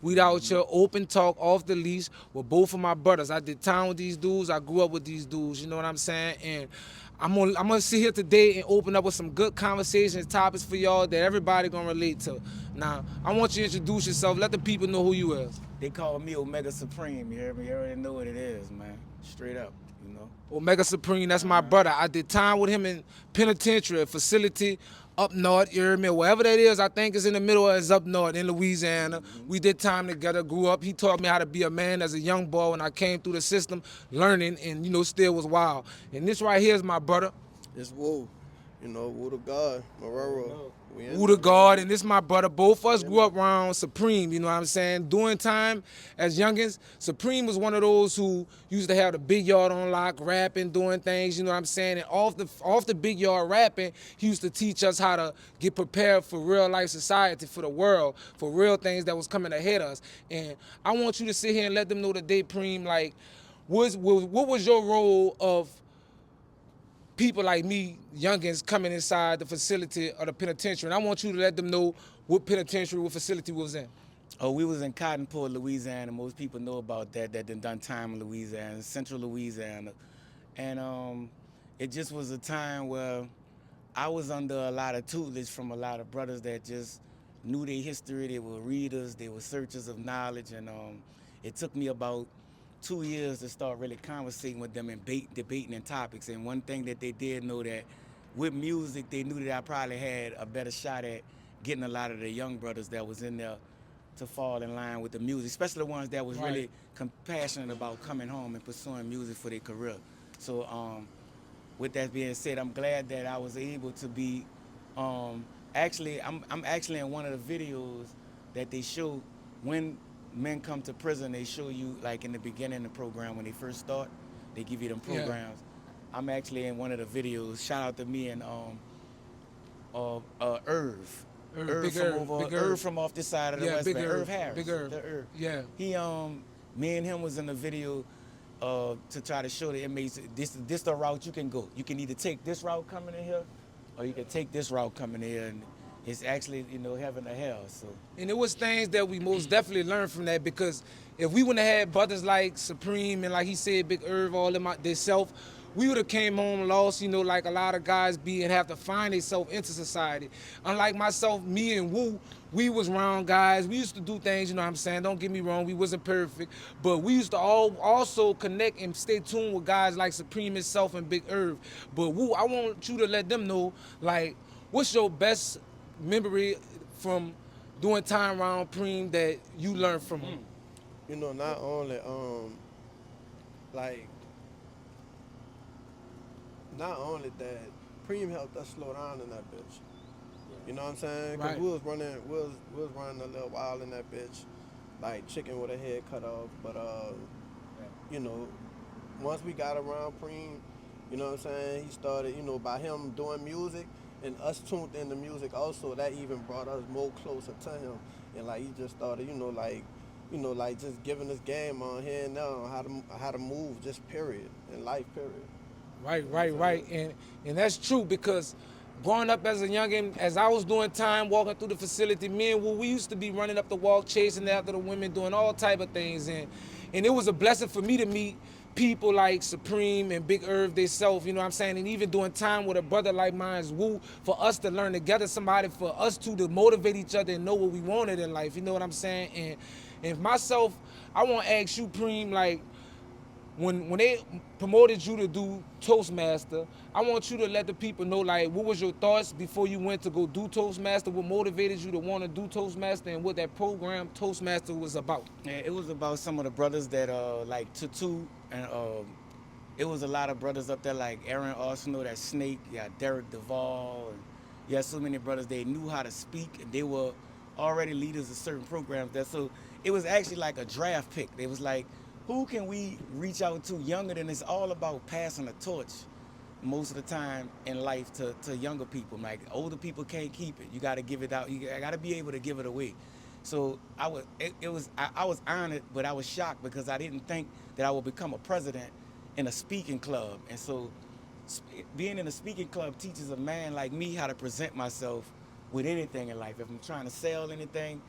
We out here open talk off the leash with both of my brothers. I did time with these dudes. I grew up with these dudes. You know what I'm saying? And I'm gonna sit here today and open up with some good conversations, topics for y'all that everybody gonna relate to. Now, I want you to introduce yourself. Let the people know who you is. They call me Omega Supreme. You hear me? You already know what it is, man. Straight up, you know. Omega Supreme, that's my brother. I did time with him in penitentiary, facility up north, you hear me? Wherever that is, I think it's in the middle or it's up north in Louisiana. We did time together, grew up. He taught me how to be a man as a young boy when I came through the system, learning and, still was wild. And this right here is my brother. It's Woo. Woo to God, Marrero. We in Who the there. God, and this my brother. Both of us grew up around Supreme, you know what I'm saying? During time as youngins, Supreme was one of those who used to have the big yard on lock, rapping, doing things, you know what I'm saying? And off the big yard rapping, he used to teach us how to get prepared for real life society, for the world, for real things that was coming ahead of us. And I want you to sit here and let them know today, Preem, like, what was your role of people like me, youngins, coming inside the facility of the penitentiary? And I want you to let them know what penitentiary, what facility we was in. Oh, we was in Cottonport, Louisiana. Most people know about that. That done time in Louisiana, Central Louisiana, and it just was a time where I was under a lot of tutelage from a lot of brothers that just knew their history. They were readers. They were searchers of knowledge, and it took me about 2 years to start really conversating with them and debating in topics. And one thing that they did know that with music, they knew that I probably had a better shot at getting a lot of the young brothers that was in there to fall in line with the music, especially the ones that was really compassionate about coming home and pursuing music for their career. So with that being said, I'm glad that I was able to be. Actually, I'm actually in one of the videos that they show when men come to prison. They show you like in the beginning of the program when they first start, they give you them Yeah. programs. I'm actually in one of the videos. Shout out to me and Irv. Big From Irv, over Big Irv. Irv from off this side of the Yeah, West Big Bank. Irv, Irv Harris. Big Irv. The Irv. Yeah. He me and him was in the video to try to show the inmates this the route you can go. You can either take this route coming in here, or you can take this route coming in here, and it's actually heaven or hell. So And it was things that we most definitely learned from that, because if we wouldn't have had brothers like Supreme and like he said, Big Irv, all them out themselves, we would have came home lost, like a lot of guys be and have to find themselves into society. Unlike myself, me and Woo, we was round guys. We used to do things, you know what I'm saying? Don't get me wrong, we wasn't perfect. But we used to also connect and stay tuned with guys like Supreme himself and Big Irv. But Woo, I want you to let them know, like, what's your best memory from doing time around Preem that you learned from him? Not only like not only that, Preem helped us slow down in that bitch. You know what I'm saying? Because Right. we was running a little while in that bitch, like chicken with a head cut off. But you know, once we got around Preem, you know what I'm saying? He started, by him doing music and us tuned in the music also. That even brought us more closer to him. And like he just started, like just giving us game on here and now on how to move, just period in life, period. Right. And that's true, because growing up as a youngin, as I was doing time walking through the facility, me and Woo, we used to be running up the walk, chasing after the women, doing all type of things. And it was a blessing for me to meet people like Supreme and Big Irv themselves, you know what I'm saying? And even doing time with a brother like mine's Woo, for us to learn together, somebody for us two to motivate each other and know what we wanted in life, you know what I'm saying? And myself, I want to ask you, Preem, like, when they promoted you to do Toastmaster, I want you to let the people know, like, what was your thoughts before you went to go do Toastmaster? What motivated you to want to do Toastmaster, and what that program Toastmaster was about? yeah, it was about some of the brothers that like Tutu and it was a lot of brothers up there like Aaron Arsenal, that Snake, yeah, Derek Duvall, and yeah, so many brothers. They knew how to speak, and they were already leaders of certain programs. That so it was actually like a draft pick. It was like, who can we reach out to younger than? It's all about passing a torch most of the time in life to younger people. Like older people can't keep it. You got to give it out. You got to be able to give it away. So I was honored, but I was shocked because I didn't think that I would become a president in a speaking club. And so being in a speaking club teaches a man like me how to present myself with anything in life. If I'm trying to sell anything,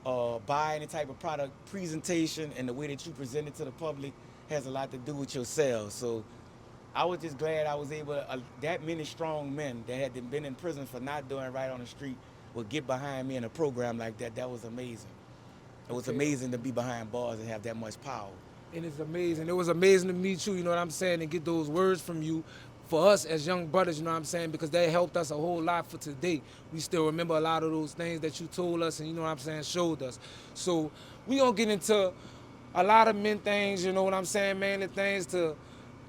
buy any type of product, presentation and the way that you present it to the public has a lot to do with your sales. So I was just glad I was able to, that many strong men that had been in prison for not doing right on the street would get behind me in a program like that. That was amazing. It was amazing to be behind bars and have that much power. And it's amazing. It was amazing to meet you, you know what I'm saying, and get those words from you for us as young brothers, you know what I'm saying, because they helped us a whole lot for today. We still remember a lot of those things that you told us and, you know what I'm saying, showed us. So we gonna get into a lot of men things, you know what I'm saying, man, the things to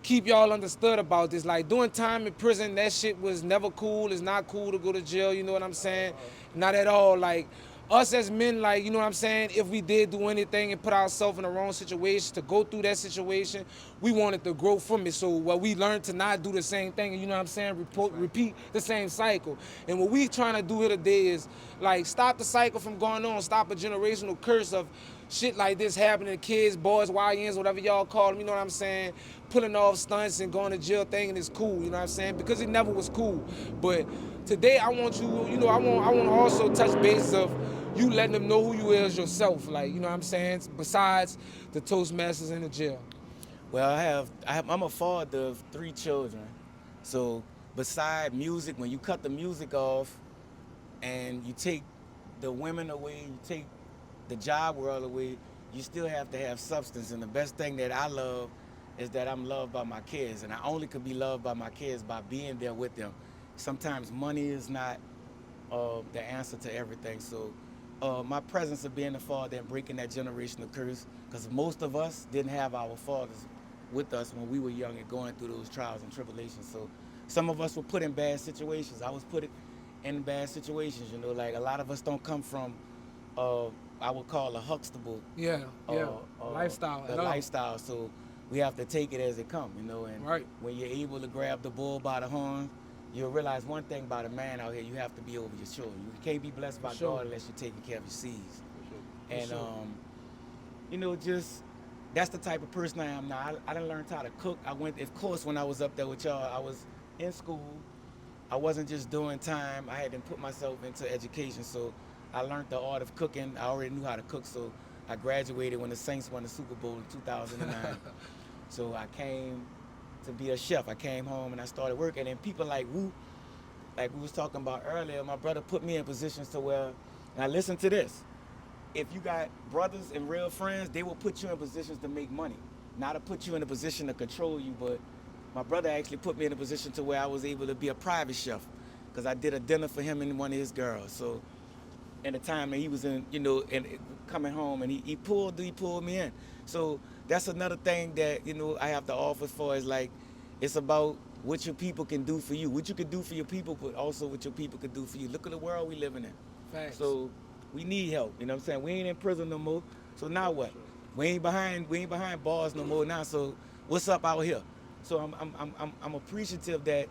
keep y'all understood about this. Like doing time in prison, that shit was never cool. It's not cool to go to jail, you know what I'm saying? Not at all. Like us as men, like, you know what I'm saying, if we did do anything and put ourselves in the wrong situation to go through that situation, we wanted to grow from it. So what we learned to not do the same thing, and you know what I'm saying, repeat the same cycle. And what we trying to do here today is like stop the cycle from going on, stop a generational curse of shit like this happening to kids, boys, YNs, whatever y'all call them, you know what I'm saying, pulling off stunts and going to jail thinking it's cool, you know what I'm saying, because it never was cool. But today I want you, you know, I want to also touch base of you letting them know who you is yourself, like, you know what I'm saying, besides the Toastmasters in the jail. Well, I'm a father of 3 children. So beside music, when you cut the music off and you take the women away, you take the job world away, you still have to have substance. And the best thing that I love is that I'm loved by my kids. And I only could be loved by my kids by being there with them. Sometimes money is not the answer to everything. So my presence of being a father and breaking that generational curse, because most of us didn't have our fathers with us when we were young and going through those trials and tribulations. So some of us were put in bad situations. I was put in bad situations, you know, like a lot of us don't come from I would call a Huxtable Lifestyle. The lifestyle. So we have to take it as it comes, you know. And right. When you're able to grab the bull by the horn, you'll realize one thing about a man out here: you have to be over your children. You can't be blessed by God unless you're taking care of your seeds. And you know, just that's the type of person I am now. I done learned how to cook. Of course, when I was up there with y'all, I was in school. I wasn't just doing time. I had to put myself into education. So I learned the art of cooking. I already knew how to cook. So I graduated when the Saints won the Super Bowl in 2009. So I came to be a chef. I came home and I started working. And people like Wu, like we was talking about earlier, my brother put me in positions to where, now listen to this, if you got brothers and real friends, they will put you in positions to make money, not to put you in a position to control you. But my brother actually put me in a position to where I was able to be a private chef, because I did a dinner for him and one of his girls. So in the time that he was in, you know, and coming home, and he pulled me in. So that's another thing that, you know, I have to offer for is like, it's about what your people can do for you, what you can do for your people, but also what your people can do for you. Look at the world we living in. Facts. So we need help. You know what I'm saying? We ain't in prison no more. So now what? We ain't behind bars no more now. So what's up out here? So I'm appreciative that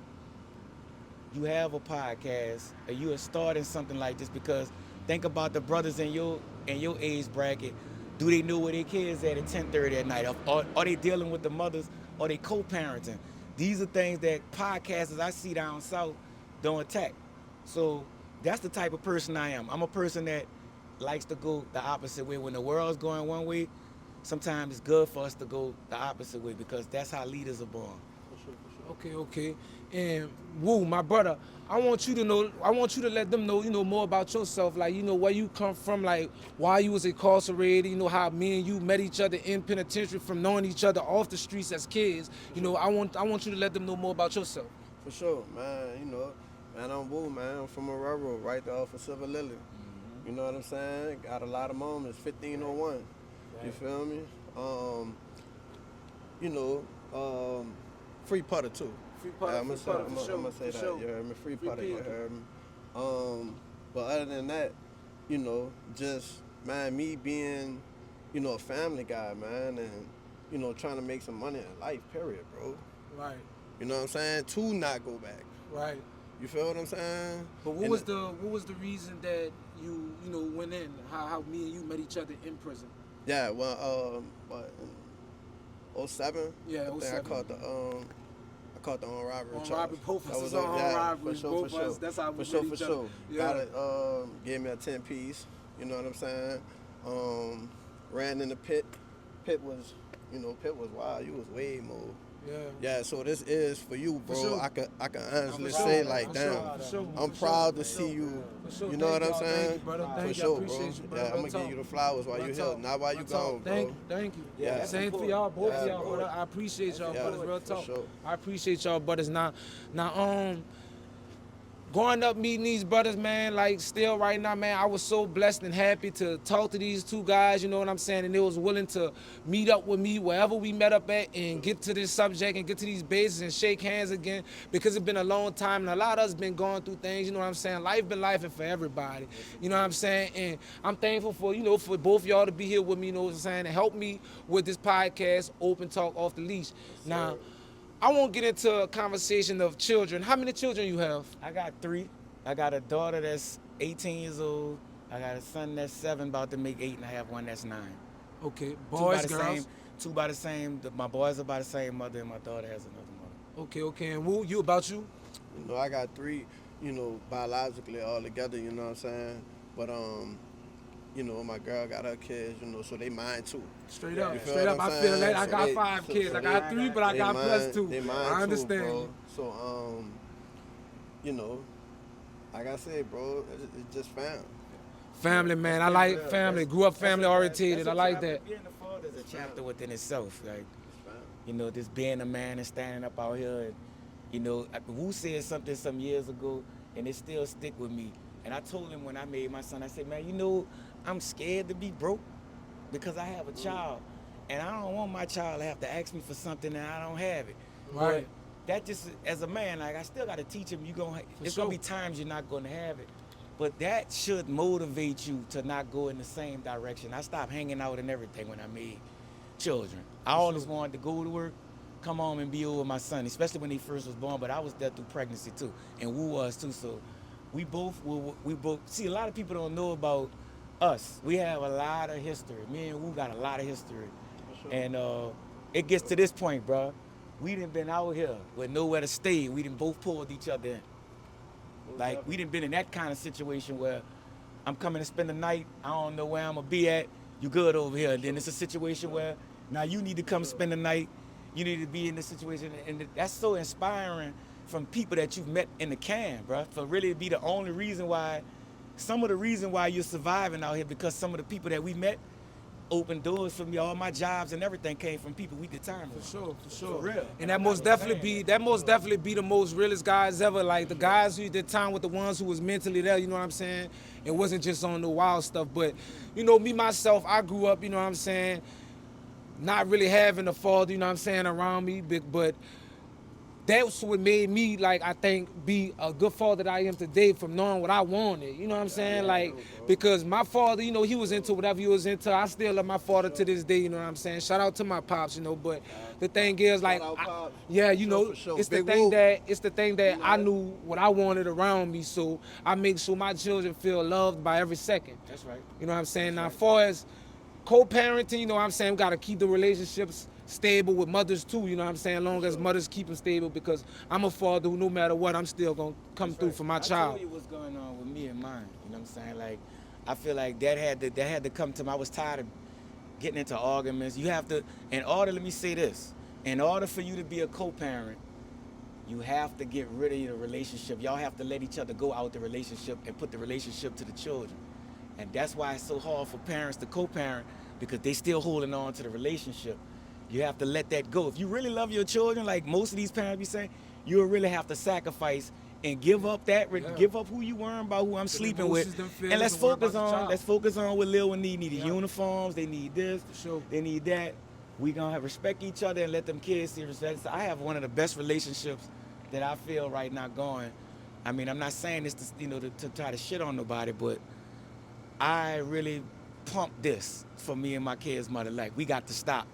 you have a podcast or you are starting something like this, because think about the brothers in your age bracket. Do they know where their kids at 10:30 at night? Are they dealing with the mothers? Are they co-parenting? These are things that podcasters I see down south don't attack. So that's the type of person I am. I'm a person that likes to go the opposite way. When the world's going one way, sometimes it's good for us to go the opposite way, because that's how leaders are born. Okay. And Woo, my brother, I want you to let them know, you know, more about yourself, like, you know, where you come from, like why you was incarcerated, you know, how me and you met each other in penitentiary from knowing each other off the streets as kids. You know, I want you to let them know more about yourself. For sure, man. You know, man, I'm Woo, man. I'm from a railroad right there off of Silver Lily. You know what I'm saying? Got a lot of moments. 1501. Right. You feel me? You know, free putter too. Free putter, I'm gonna say that. You heard me? Free putter. You heard me? But other than that, you know, just man, me being, you know, a family guy, man, and you know, trying to make some money in life. Period, bro. Right. You know what I'm saying? To not go back. Right. You feel what I'm saying? But what was the reason that you know went in? How me and you met each other in prison? Yeah, well, what, in 07? Yeah, 07. I caught the armed robbery charge. Robbery, both of us on armed robbery. For sure. That's how we met each other. For sure. Yeah. Got it. Gave me a 10-piece. You know what I'm saying? Ran in the pit. Pit was, Pit was wild. You was way more. Yeah. Yeah, so this is for you, For bro. sure. I can honestly For sure. say like, For damn, sure. For sure. I'm For sure. proud to For see sure. you. For sure. You know what I'm Thank saying? you, brother. For Thank you. I sure, bro. appreciate you, brother. Yeah, I'm gonna give you the flowers while you here, not while you gone, bro. Thank you. Yeah. Same for y'all, both of Yeah, y'all, bro. brother. I appreciate y'all, Yeah, brothers. Real for talk. sure. I appreciate y'all, brothers. Now, growing up meeting these brothers, man, like still right now, man, I was so blessed and happy to talk to these two guys, you know what I'm saying? And they was willing to meet up with me wherever we met up at and get to this subject and get to these bases and shake hands again, because it's been a long time and a lot of us been going through things, you know what I'm saying? Life been life for everybody, you know what I'm saying? And I'm thankful for, for both y'all to be here with me, you know what I'm saying, and help me with this podcast, Open Talk Off the Leash. Now, I won't get into a conversation of children. How many children you have? I got 3. I got a daughter that's 18 years old. I got a son that's 7, about to make 8, and I have one that's 9. Okay, Two by boys, the girls. same. Two by the same. My boys are by the same mother, and my daughter has another mother. Okay, and Woo, you about you? I got 3, biologically all together, you know what I'm saying? But my girl got her kids, so they mine too. Straight up, You feel straight what up. I'm I feel saying? that. I So got they- 5 so- kids. so I got they- 3, but I they got mine- plus 2. They mine I understand. too, bro. So like I said, bro, it's just fam. Family, man. I like family. Grew up family orientated. I like that. Being a father is a chapter within itself. Like, just being a man and standing up out here. And, Wu said something some years ago, and it still stick with me. And I told him when I made my son, I said, man, I'm scared to be broke because I have a child. And I don't want my child to have to ask me for something and I don't have it. Right. But that just, as a man, like I still got to teach him, it's sure. going to be times you're not going to have it. But that should motivate you to not go in the same direction. I stopped hanging out and everything when I made children. I always wanted to go to work, come home and be over my son, especially when he first was born, but I was there through pregnancy too, and Wu was too, so we both, see, a lot of people don't know about us. We have a lot of history. Me and Wu got a lot of history. Sure. And it gets to this point, bro. We done been out here with nowhere to stay. We done both pulled each other in. Like, we done been in that kind of situation where I'm coming to spend the night, I don't know where I'm gonna be at, you good over here. And then it's a situation where now you need to come spend the night, you need to be in this situation. And that's so inspiring from people that you've met in the can, bro. For really to be the only reason why, some of the reason why you're surviving out here, because some of the people that we met opened doors for me. All my jobs and everything came from people we did time with. For sure. For real. And that most definitely be the most realest guys ever. Like the guys who did time with the ones who was mentally there, you know what I'm saying? It wasn't just on the wild stuff. But, me myself, I grew up, you know what I'm saying, not really having a father, you know what I'm saying, around me, but that's what made me, like, I think, be a good father that I am today, from knowing what I wanted. You know what I'm saying? Like, because my father, he was into whatever he was into. I still love my father to this day, you know what I'm saying? Shout out to my pops, but the thing is, like, Shout out, Pops. for sure. it's the Big thing Woo. that I knew what I wanted around me, so I make sure my children feel loved by every second. That's right. You know what I'm saying? Now, as far as co-parenting, you know what I'm saying, we got to keep the relationships stable with mothers too, you know what I'm saying, as long as mothers keep them stable, because I'm a father who, no matter what, I'm still going to come through for my I child. told you what's going on with me and mine, you know what I'm saying? Like, I feel like that had to come to me. I was tired of getting into arguments. You have to, let me say this, in order for you to be a co-parent, you have to get rid of your relationship. Y'all have to let each other go out the relationship and put the relationship to the children. And that's why it's so hard for parents to co-parent, because they still holding on to the relationship. You have to let that go. If you really love your children, like most of these parents be saying, you'll really have to sacrifice and give up give up who you worrying about, who I'm sleeping with. And let's focus on what Lil and need. Need the uniforms, they need this, they need that. We gonna have respect each other and let them kids see respect. So I have one of the best relationships that I feel right now going. I mean, I'm not saying this to try to shit on nobody, but I really pump this for me and my kids' mother. Like, we got to stop